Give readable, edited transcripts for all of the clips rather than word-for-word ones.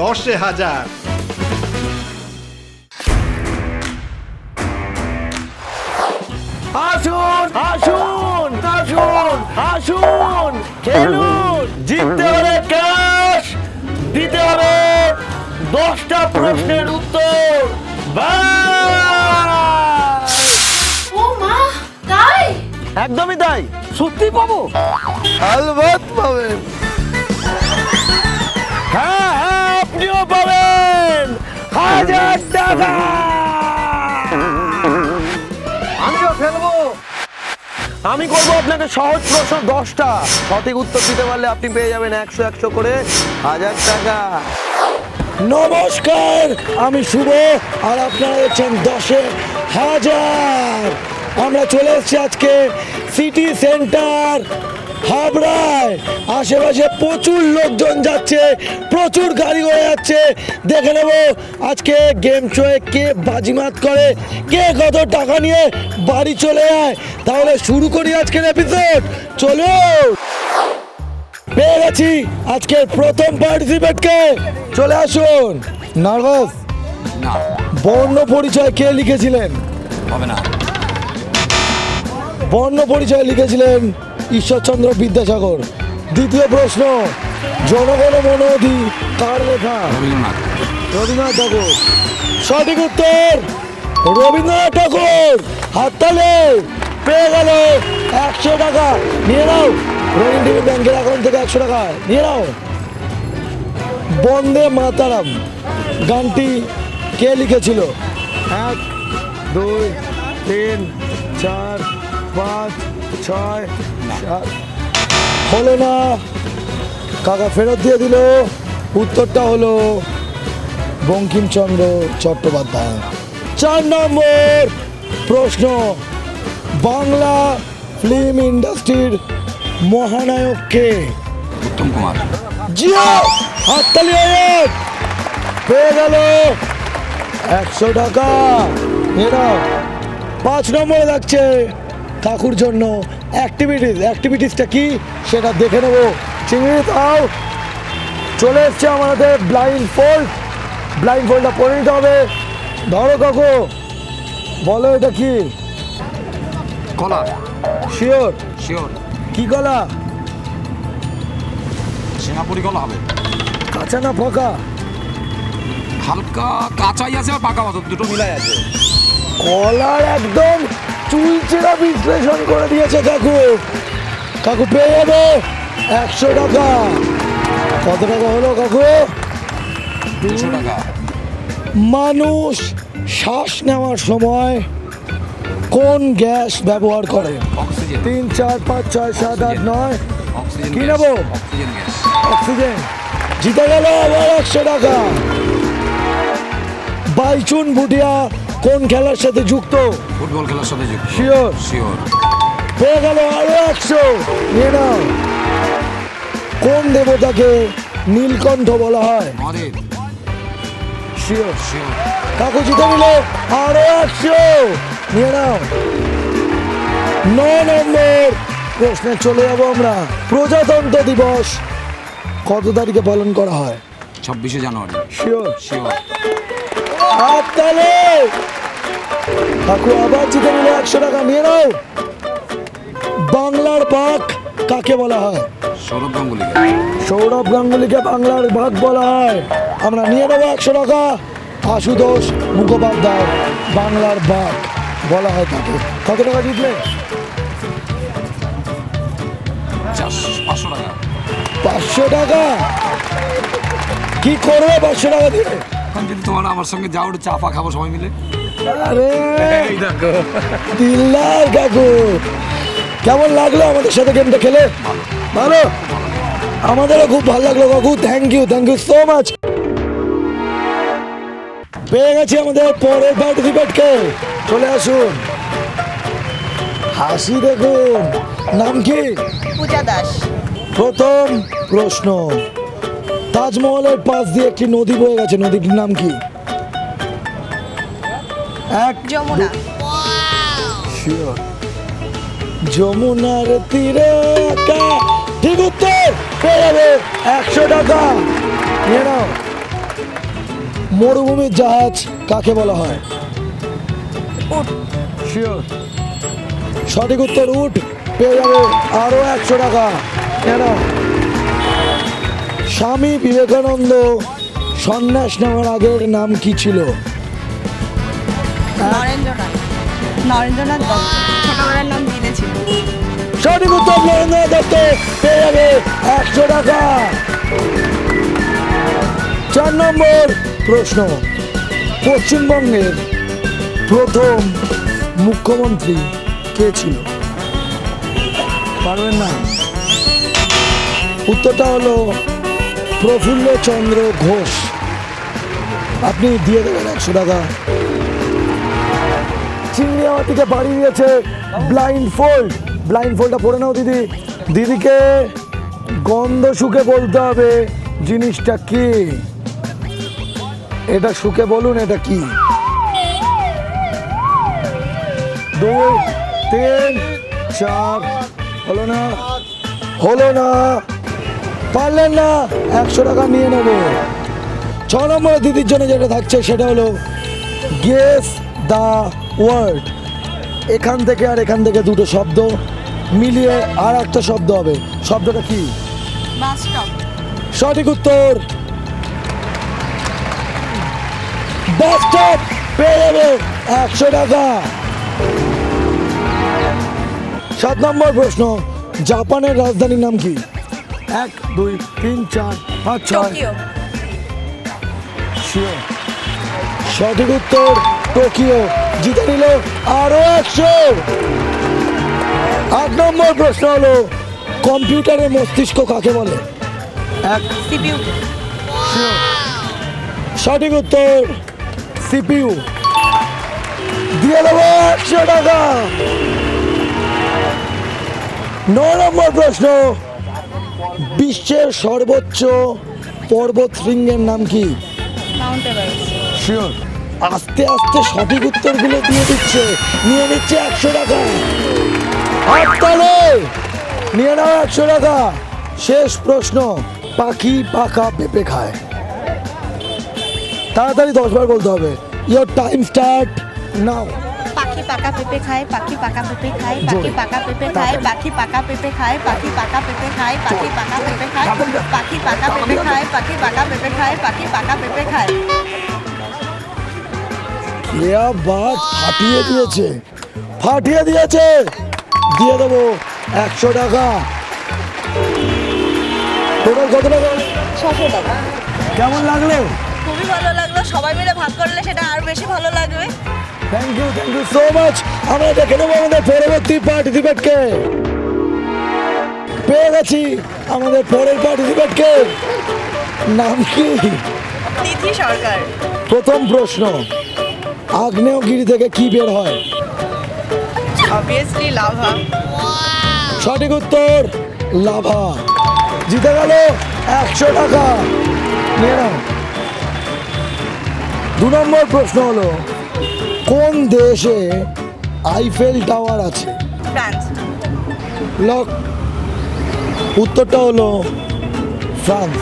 10,000। আসুন আসুন আসুন আসুন খেলুন, জিততে হলে ক্যাশ, দিতে হবে 10টা প্রশ্নের উত্তর। ব্যাস! ও মা, তাই? একদমই তাই। সত্যি পাবো? আলবাত পাবেন। হ্যাঁ হ্যাঁ, আপনিও পাবেন 1000 টাকা। আমিও খেলবো। আমি করবো আপনাকে সহজ প্রশ্ন 10টা, সঠিক উত্তর দিতে পারলে আপনি পেয়ে যাবেন 100 করে 1000 টাকা। নমস্কার, আমি শুভ, আর আপনারা হচ্ছেন 10,000। আমরা চলে এসেছি আজকে সিটি সেন্টার হাবড়ায়। আশেপাশে প্রচুর লোকজন যাচ্ছে, প্রচুর গাড়ি হয়ে যাচ্ছে। দেখে নেব আজকে গেম শোয়ে কে বাজিমাত করে, কে কত টাকা নিয়ে বাড়ি চলে যায়। তাহলে শুরু করি আজকের এপিসোড। চলো, পেয়ে গেছি আজকের প্রথম পার্টিসিপেটকে। চলে আসুন। নার্ভাস? না বর্ণ পরিচয় কে লিখেছিলেন? হবে না। বর্ণ পরিচয় লিখেছিলেন ঈশ্বরচন্দ্র বিদ্যাসাগর। দ্বিতীয় প্রশ্ন, জনগণ মন অধি কার লেখা? রবীন্দ্রনাথ। রবীন্দ্রনাথ ঠাকুর। সঠিক উত্তর রবীন্দ্রনাথ ঠাকুর। হাততালি। পেয়ে গেল 100 টাকা। নিয়ে নাও, রবীন্দ্র টিভি ব্যাংকের অ্যাকাউন্ট থেকে 100 টাকা নিয়ে নাও। বন্দে মাতারাম গানটি কে লিখেছিল? 1 2 3 4 5 6 7। হলো না, কাকা ফেরত দিয়ে দিল। উত্তরটা হলো বঙ্কিমচন্দ্র চট্টোপাধ্যায়। 4 নম্বর প্রশ্ন, বাংলা ফিল্ম ইন্ডাস্ট্রির মহানায়ক কে? উত্তম কুমার। জিও, হাততালি হয়ে পেয়ে গেল 100 টাকা। এরা 5 নম্বরে লাগছে কাকুর জন্য অ্যাক্টিভিটিসটা কি সেটা দেখে নেবো। চিংড়ি তাও চলে এসছে আমাদের ব্লাইন্ড ফোল্ডটা পরে নিতে হবে। ধরো কাকু, বলো এটা কি? কলা। শিওর? শিওর। কি কলা? সিঙ্গাপুরি কলা হবে। কাঁচা না পাকা? হালকা কাঁচাই আছে আর পাকা মতো, দুটো মিলাই আছে। কলার একদম চুলচেরা বিশ্লেষণ করে দিয়েছে কাকু। কাকু পেয়ে যাবে 100 টাকা। কত টাকা হলো কাকু? 200 টাকা। মানুষ শ্বাস নেওয়ার সময় কোন গ্যাস ব্যবহার করে? অক্সিজেন। 3 4 5 6 7 8 9। অক্সিজেন কি গ্যাস। নেবো? Oxygen gas. অক্সিজেন। জিতে গেল আবার 100 টাকা। বাইচুন ভুটিয়া কোন খেলার সাথে যুক্ত? ফুটবল খেলার সাথে যুক্ত। Sure? শিওর। পেয়ে গেল আরো 100। নিয়ে নাও। কোন দেবতাকে নীলকণ্ঠ বলা হয়? মহাদেব। শিওর? শিওর। কাকু জিতে নিল আরো 100। নিয়ে নাও। 9 নম্বর প্রশ্নে চলে যাবো আমরা। প্রজাতন্ত্র দিবস কত তারিখে পালন করা হয়? 26শে জানুয়ারি। শিওর? শিওর। হাততালি। কাকু আবার জিতে নিল 100 টাকা। নিয়ে নাও। বাংলার বাঘ কাকে বলা হয়? সৌরভ গাঙ্গুলিকে। সৌরভ গাঙ্গুলিকে বাংলার বাঘ বলা হয়। আমরা নিয়ে নেবো 100 টাকা। আশুতোষ মুখোপাধ্যায় বাংলার বাঘ বলা হয় তাকে। কত টাকা জিতলে? 500 টাকা। 500 টাকা। কি করবে 500 টাকা দিয়ে? এখন যদি তোমার আমার সঙ্গে যাও, একটু চা ফা খাবো সবাই মিলে। আরে এই দেখো। দিল্লাই কাকু, কেমন লাগলো আমাদের সাথে গেমটা খেলে? ভালো? আমাদেরও খুব ভালো লাগলো কাকু। Thank you so much. পেয়ে গেছি আমাদের পরের পার্টিসিপেটকে। চলে আসুন। হাসি দেখুন। নাম কি? পূজা দাস। প্রথম প্রশ্ন, তাজমহলের পাশ দিয়ে একটি নদী বয়ে গেছে, নদীটির নাম কি? যমুনা। শিওর? যমুনার তীরে একা। ঠিক উত্তর। পেয়ে যাবে 100 টাকা। নিয়ে নাও। মরুভূমির জাহাজ কাকে বলা হয়? উট। শিওর। সঠিক উত্তর উট। পেয়ে যাবে আরো 100 টাকা। কেন? স্বামী বিবেকানন্দ সন্ন্যাস নেওয়ার আগের নাম কি ছিল? নরেন্দ্রনাথ। নরেন্দ্রনাথ দত্ত। ছোটবেলার নাম দিনেছিল। সঠিক উত্তর নরেন্দ্রনাথ দত্ত। পেয়ে যাবে 100 টাকা। 4 নম্বর প্রশ্ন, পশ্চিমবঙ্গের প্রথম মুখ্যমন্ত্রী কে ছিল? পারবেন না? উত্তরটা হলো প্রফুল্ল চন্দ্র ঘোষ। আপনি দিয়ে দেবেন 100 টাকা। চিংড়ি আমার দিকে বাড়ি দিয়েছে ব্লাইন্ড ফোল্ড। ব্লাইন্ড ফোল্ডটা পড়ে নাও দিদি। দিদিকে গন্ধ শুকে বলতে হবে জিনিসটা কি। এটা শুকে বলুন এটা কি। 2 3 4 হলো না, হলো না, পারলেন না, 100 টাকা নিয়ে নেব। 6 নম্বর দিদির জন্য যেটা থাকছে সেটা হলো গেস দ্য ওয়ার্ড। এখান থেকে আর এখান থেকে দুটো শব্দ মিলিয়ে আর একটা শব্দ হবে। শব্দটা কি? Bus stop. সঠিক উত্তর বাস স্টপ। পেয়ে যাবে 100 টাকা। 7 নম্বর প্রশ্ন, জাপানের রাজধানীর নাম কি? 1 2 3 4 5 6। টোকিও। শিওর। সঠিক উত্তর টোকিও। জিতে নিল আরো 100। 8 নম্বর প্রশ্ন হলো কম্পিউটারের মস্তিষ্ক কাকে বলে? 1 সিপিইউ। শিওর। সঠিক উত্তর সিপিইউ। দিয়ে দেবো 100 টাকা। 9 নম্বর প্রশ্ন, বিশ্বের সর্বোচ্চ পর্বত শৃঙ্গের নাম কি? Mount Everest. শিওর। আস্তে আস্তে সঠিক উত্তরগুলো দিয়ে দিচ্ছে। নিয়ে নিচ্ছে 100 টাকা। হাততালি। নিয়ে নাও 100 টাকা। শেষ প্রশ্ন, পাখি পাকা পেঁপে খায়। তাড়াতাড়ি 10 বার বলতে হবে। ইয়োর টাইম স্টার্ট নাও। পাখি পাকা পেঁপে খায়, পাখি পাকা পেঁপে খায়, পাখি পাকা পেঁপে খায়, পাখি পাকা পেঁপে খায়, পাখি পাকা পেঁপে খায়, পাখি পাকা পেঁপে খায়, পাখি পাকা পেঁপে খায়, পাখি পাকা পেঁপে খায়, পাখি পাকা পেঁপে খায়। ইয়া বাত ফাটিয়ে দিয়েছে, ফাটিয়ে দিয়েছে। দিয়ে দেবো 100 টাকা। টোটাল কত টাকা? 600 টাকা। কেমন লাগলো? খুবই ভালো লাগলো। সবাই মিলে ভাগ করলে সেটা আর বেশি ভালো লাগবে। Thank you so much. আমরা দেখে নেবো আমাদের পরবর্তী পার্টিসিপেটকে। পেয়ে গেছি আমাদের পরের পার্টিসিপেটকে। নাম কি? তিথি সরকার। প্রথম প্রশ্ন, আগ্নেয়গিরি থেকে কি বের হয়? Obviously lava. সঠিক উত্তর লাভা। জিতে গেল 100 টাকা। নিয়ে নাও। 2 নম্বর প্রশ্ন হলো কোন দেশে আইফেল টাওয়ার আছে? ফ্রান্স। লক। উত্তরটা হলো ফ্রান্স।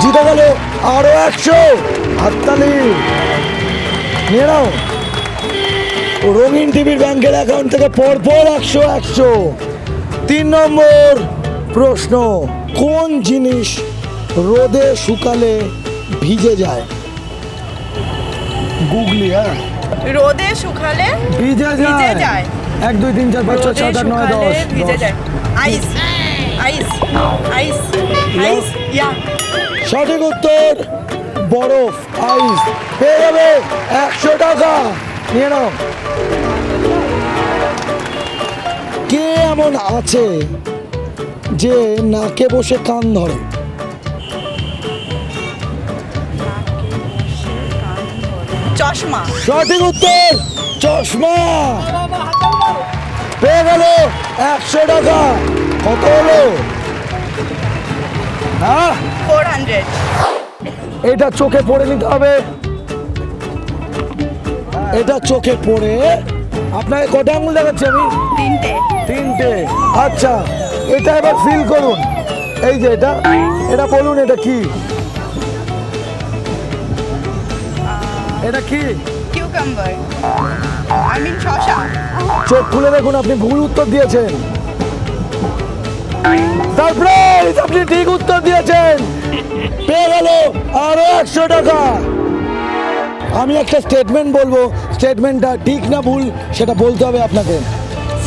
জিতে গেল আরো 100। হাততালি। নিয়ে নাও। রঙিন টিভির ব্যাংকের অ্যাকাউন্ট থেকে পরপর 100। 3 নম্বর প্রশ্ন, কোন জিনিস রোদে শুকালে ভিজে যায়? গুগলি। হ্যাঁ, রোদে শুকালে ভিজে ভিজে যায়। যায়। 1 2 3 4 5 6 7 8 9 শুকালে 10 ভিজে যায়। আইস। আইস। আইস। আইস। ইয়া। সঠিক উত্তর বরফ, আইস। পেয়ে যাবে 100 টাকা। নিয়ে নাও। কে এমন আছে যে নাকে বসে কান ধরে? চশমা। সঠিক উত্তর চশমা। পেয়ে গেল 100 টাকা। কত হলো? হ্যাঁ, 400। এটা চোখে পড়ে নিতে হবে। এটা চোখে পড়ে আপনাকে কটা আঙুল দেখাচ্ছি আমি? 3টে। আচ্ছা, এটা এবার ফিল করুন। এই যে এটা, এটা বলুন এটা কি? এটা কি? কিউকাম্বার, আই মিন শসা। চোখ খুলে দেখুন, আপনি ভুল উত্তর দিয়েছেন। সারপ্রাইজ, আপনি ঠিক উত্তর দিয়েছেন। পেয়ে গেল আরো 100 টাকা। আমি একটা স্টেটমেন্ট বলবো, স্টেটমেন্টটা ঠিক না ভুল সেটা বলতে হবে আপনাকে।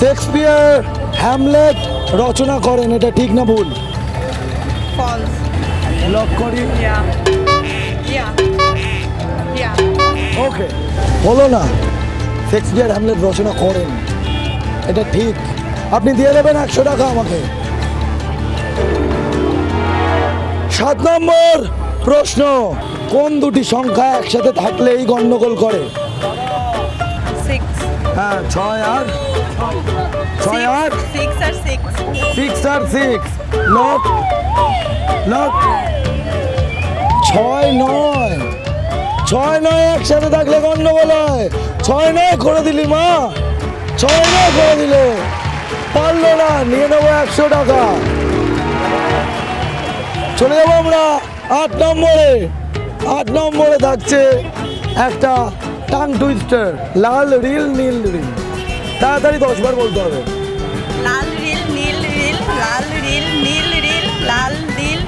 শেক্সপিয়ার হ্যামলেট রচনা করেন, এটা ঠিক না ভুল? ফলস। লক করি। ওকে, হলো না। শেক্সপিয়ার হ্যামলেট রচনা করেন, এটা ঠিক। আপনি দিয়ে দেবেন 100 টাকা আমাকে। 7 নম্বর প্রশ্ন, কোন দুটি সংখ্যা একসাথে থাকলেই গন্ডগোল করে? 6 হ্যাঁ, 6 আর 6 আর 6 আর 6 6 আর 6। Lock lock. 6 9 6 9 একসাথে থাকলে গন্ডগোল হয়। 6 9 করে দিলি মা, 6 9 করে দিল। পারলো না, নিয়ে নেবো 100 টাকা। চলে যাবো আমরা 8 নম্বরে। 8 নম্বরে থাকছে একটা টাং টুইস্টার, লাল রিল নীল রিল। তাড়াতাড়ি 10 বার বলতে হবে। লাল রিল নীল রিল, লাল রিল নীল রিল, লাল রিল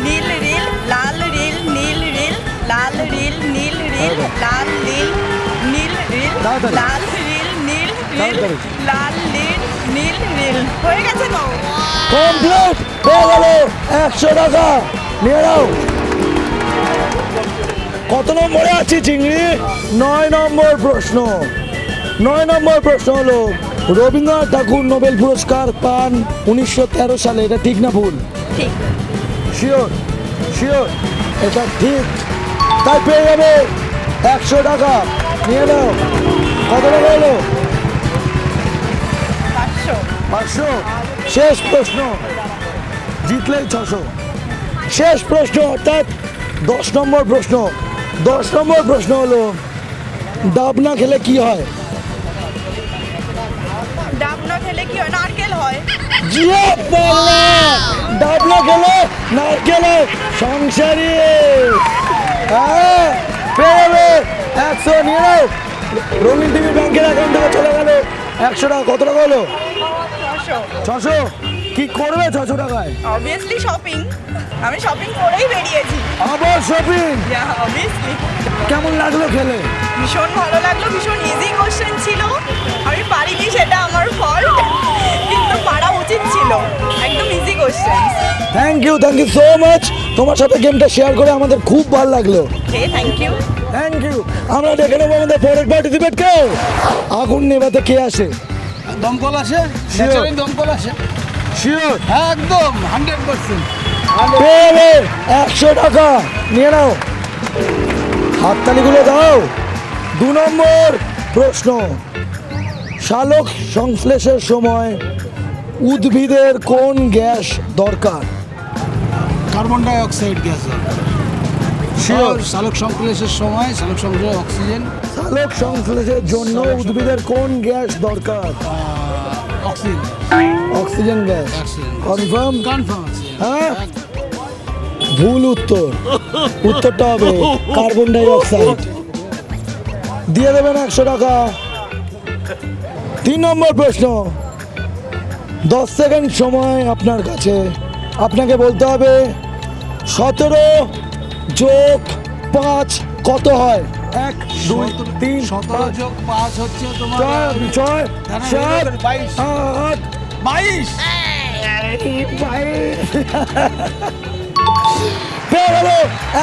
নীল রিল, লাল রিল নীল রিল, লাল রিল নীল রিল, লাল রিল নীল রিল, তাড়াতাড়ি। লাল রিল নীল রিল, তাড়াতাড়ি। লাল রিল নীল রিল। হয়ে গেছে তো? কমপ্লিট, পেয়ে গেল 100 টাকা। নিয়ে নাও। কত নম্বরে আছি চিংড়ি? 9 নম্বর প্রশ্ন। 9 নম্বর প্রশ্ন হলো, রবীন্দ্রনাথ ঠাকুর নোবেল পুরস্কার পান 1913 সালে, এটা ঠিক না ভুল? ঠিক। শিওর? শিওর এটা ঠিক। তাই পেয়ে যাবে 100 টাকা। নিয়ে নাও। কত টাকা হলো? 500। 500। শেষ প্রশ্ন, জিতলেই 600। শেষ প্রশ্ন অর্থাৎ 10 নম্বর প্রশ্ন। 10 নম্বর প্রশ্ন হলো, ডাব না খেলে কি হয়? ডাব না খেলে কি হয়? নারকেল হয়। জিয়া বাংলা, ডাব না খেলে নারকেল হয়। সংসারী। হ্যাঁ, পেয়ে যাবে 100। নিয়ে নাও। রঙিন টিভি ব্যাংকের অ্যাকাউন্ট থেকে চলে গেল 100 টাকা। কত টাকা হলো? 600। 600। কি করবে 600 টাকায়? Obviously shopping. আমি শপিং করেই বেরিয়েছি। আবার শপিং। অবভিয়াসলি। কেমন লাগলো খেলে? ভীষণ ভালো লাগলো, ভীষণ ইজি কোশ্চেন ছিল। আমি পারিনি, সেটা আমার ফল্ট, কিন্তু পারা উচিত ছিল। একদম easy question. Thank you so much. তোমার সাথে গেমটা শেয়ার করে আমাদের খুব ভালো লাগলো। Hey, thank you. Thank you. আমরা দেখে নেবো আমাদের পরের পার্টিসিপেটকে। আগুন নেভাতে কে আসে? দমকল আসে, ন্যাচারাল দমকল আসে। শিওর? একদম 100%। পেয়ে যাবে 100 টাকা। নিয়ে নাও। হাততালিগুলো দাও। 2 নম্বর প্রশ্ন, সালোক সংশ্লেষের সময় উদ্ভিদের কোন গ্যাস দরকার? Carbon die oxide gas. Sure? সালোক সংশ্লেষের সময় সালোক সংশ্লেষে অক্সিজেন, সালোক সংশ্লেষের জন্য উদ্ভিদের কোন গ্যাস দরকার? Oxygen. Oxygen gas. Confirm? Confirm আছে। হ্যাঁ, ভুল উত্তর। উত্তরটা হবে কার্বন ডাই অক্সাইড। দিয়ে দেবেন 100 টাকা। 3 নম্বর প্রশ্ন, 10 সেকেন্ড সময় আপনার কাছে। আপনাকে বলতে হবে 17 যোগ 5 কত হয়? 1 2 3 17 যোগ 5 হচ্ছে তোমার 6 7 22। 8 22। পেয়ে গেল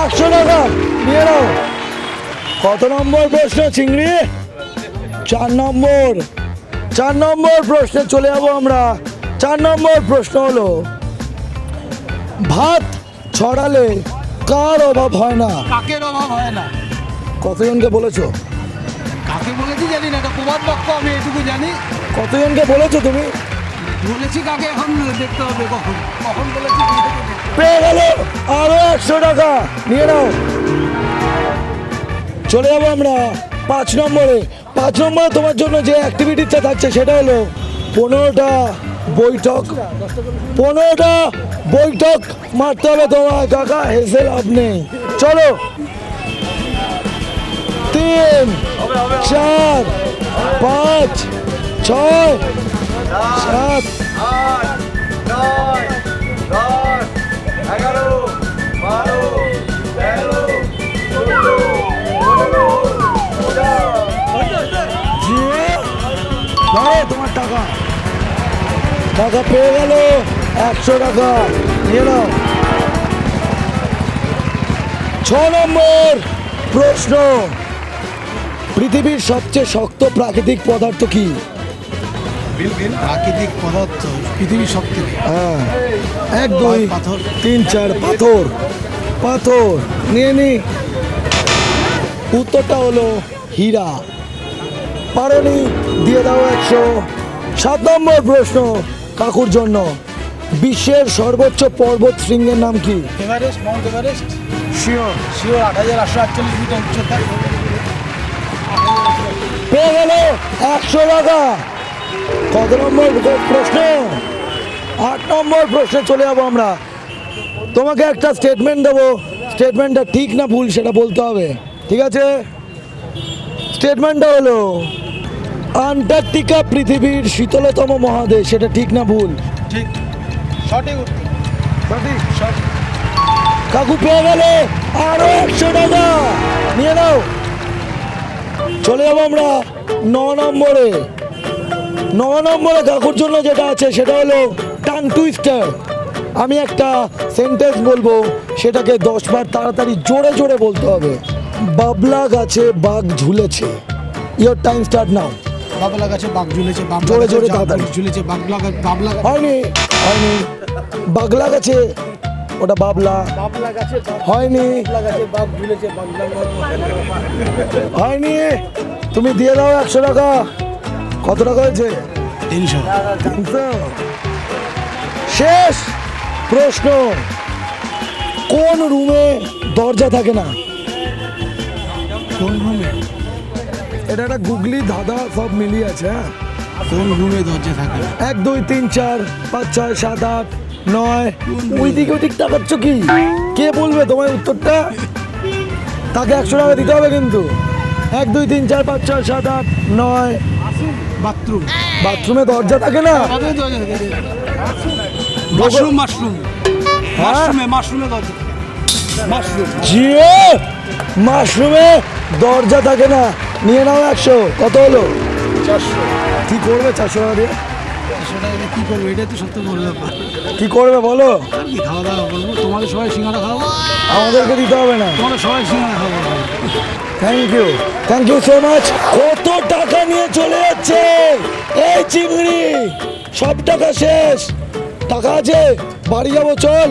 100 টাকা। নিয়ে নাও। কত নম্বর প্রশ্ন চিংড়ি? 4 নম্বর। 4 নম্বর প্রশ্নে চলে যাবো আমরা। 4 নম্বর প্রশ্ন হলো, ভাত ছড়ালে কার অভাব হয় না? কাকের অভাব হয় না। কতজনকে বলেছো? কাকে বলেছি জানি না, এটা প্রবাদ বাক্য, আমি এটুকু জানি। কতজনকে বলেছো তুমি? বলেছি কাকে, এখন দেখতে হবে কখন কখন বলেছি। পেয়ে গেল আরো 100 টাকা। নিয়ে নাও। চলে যাবো আমরা 5 নম্বরে। 5 নম্বরে তোমার জন্য যে অ্যাক্টিভিটিসটা থাকছে সেটা হলো 15টা বৈঠক। 15টা বৈঠক মারতে হবে তোমার। কাকা হেসে লাভ নেই। চলো। 3 4 5 6 7 তোমার টাকা টাকা পেয়ে গেল 100 টাকা নিয়ে নাও। 6 নম্বর প্রশ্ন, পৃথিবীর সবচেয়ে শক্ত প্রাকৃতিক পদার্থ কি? প্রাকৃতিক পদার্থ পৃথিবীর সব থেকে হ্যাঁ 1 2 পাথর। 3 4 পাথর পাথর নিয়ে নি। উত্তরটা হলো হীরা। পারোনি, দিয়ে দাও 100। 7 নম্বর প্রশ্ন কাকুর জন্য, বিশ্বের সর্বোচ্চ পর্বত শৃঙ্গের নাম কি? Everest, Mount Everest. Sure 8848 metre উচ্চতা। পেয়ে গেল 100 টাকা। কত নম্বর প্রশ্ন? 8 নম্বর প্রশ্নে চলে যাবো আমরা। তোমাকে একটা স্টেটমেন্ট দেবো, স্টেটমেন্টটা ঠিক না ভুল সেটা বলতে হবে, ঠিক আছে? স্টেটমেন্টটা হলো আন্টার্কটিকা পৃথিবীর শীতলতম মহাদেশ, সেটা ঠিক না ভুল? ঠিক, সঠিক উত্তর। সঠিক। কাকু পেয়ে গেলে আরো 100 টাকা, নিয়ে নাও। চলে যাবো আমরা 9 নম্বরে। 9 নম্বরে কাকুর জন্য যেটা আছে সেটা হলো টাং টুইস্টার। আমি একটা সেন্টেন্স বলবো, সেটাকে 10 বার তাড়াতাড়ি জোরে জোরে বলতে হবে। বাবলা গাছে বাঘ ঝুলেছে। Your time start now. বাবলা গাছে বাঘ ঝুলেছে, বাবলা জোরে গাছে জোরে বাঘ তাড়াতাড়ি। ঝুলেছে, বাবলা গাছে হয়নি হয়নি, বাগলা গাছে, ওটা বাবলা বাবলা গাছে হয়নি বাঘ ঝুলেছে, হয়নি। তুমি দিয়ে দাও 100 টাকা। কত টাকা হয়েছে? 300। 300। শেষ প্রশ্ন, কোন রুমে দরজা থাকে না? কোন রুমে? এটা একটা গুগলি ধাঁধা, সব মিলিয়ে আছে। হ্যাঁ, কোন রুমে দরজা থাকে? 1 2 3 4 5 6 7 8 9। ওই দিকে ওদিক তাকাচ্ছ কি? কে বলবে তোমার উত্তরটা? তাকে 100 টাকা দিতে হবে কিন্তু। 1 2 3 4 5 6 7 8 9। বাথরুম। বাথরুমে দরজা থাকে না? মাশরুম, মাশরুম, হ্যাঁ? মাশরুমে দরজা। মাশরুম। জিও, মাশরুমে দরজা থাকে না। নিয়ে নাও 100। কত হলো? 400। কি করবে 400 টাকা দিয়ে? সেটা কি করবো? এটাই তো সত্য বড় ব্যাপার। কি করবে বলো? আর কি খাওয়া দাওয়া করবো? তোমাদের সবাই সিঙ্গারা খাওয়াবো, আমাদেরকে দিতে হবে না। তোমরা সবাই সিঙ্গারা খাওয়াবো। Thank you so much. কত টাকা নিয়ে চলে যাচ্ছে এই চিংড়ি? সব টাকা শেষ। টাকা আছে, বাড়ি যাবো, চল।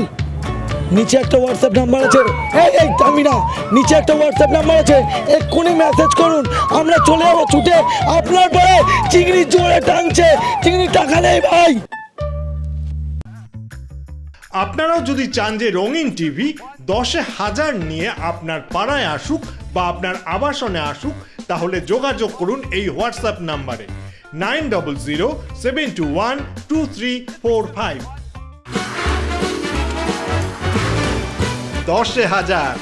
নিচে একটা হোয়াটসঅ্যাপ নাম্বার আছে। এই আমি না, নিচে একটা হোয়াটসঅ্যাপ নাম্বার আছে, এক্ষুনি মেসেজ করুন, আমরা চলে যাবো ছুটে। আপনার পরে চিংড়ি জোরে টানছে, চিংড়ি টাকা নেই ভাই। আপনারাও যদি চান যে রঙিন টিভি 10,000 নিয়ে আপনার পাড়ায় আসুক বা আপনার আবাসনে আসুক, তাহলে যোগাযোগ করুন এই হোয়াটসঅ্যাপ নাম্বারে 9007212345। 10,000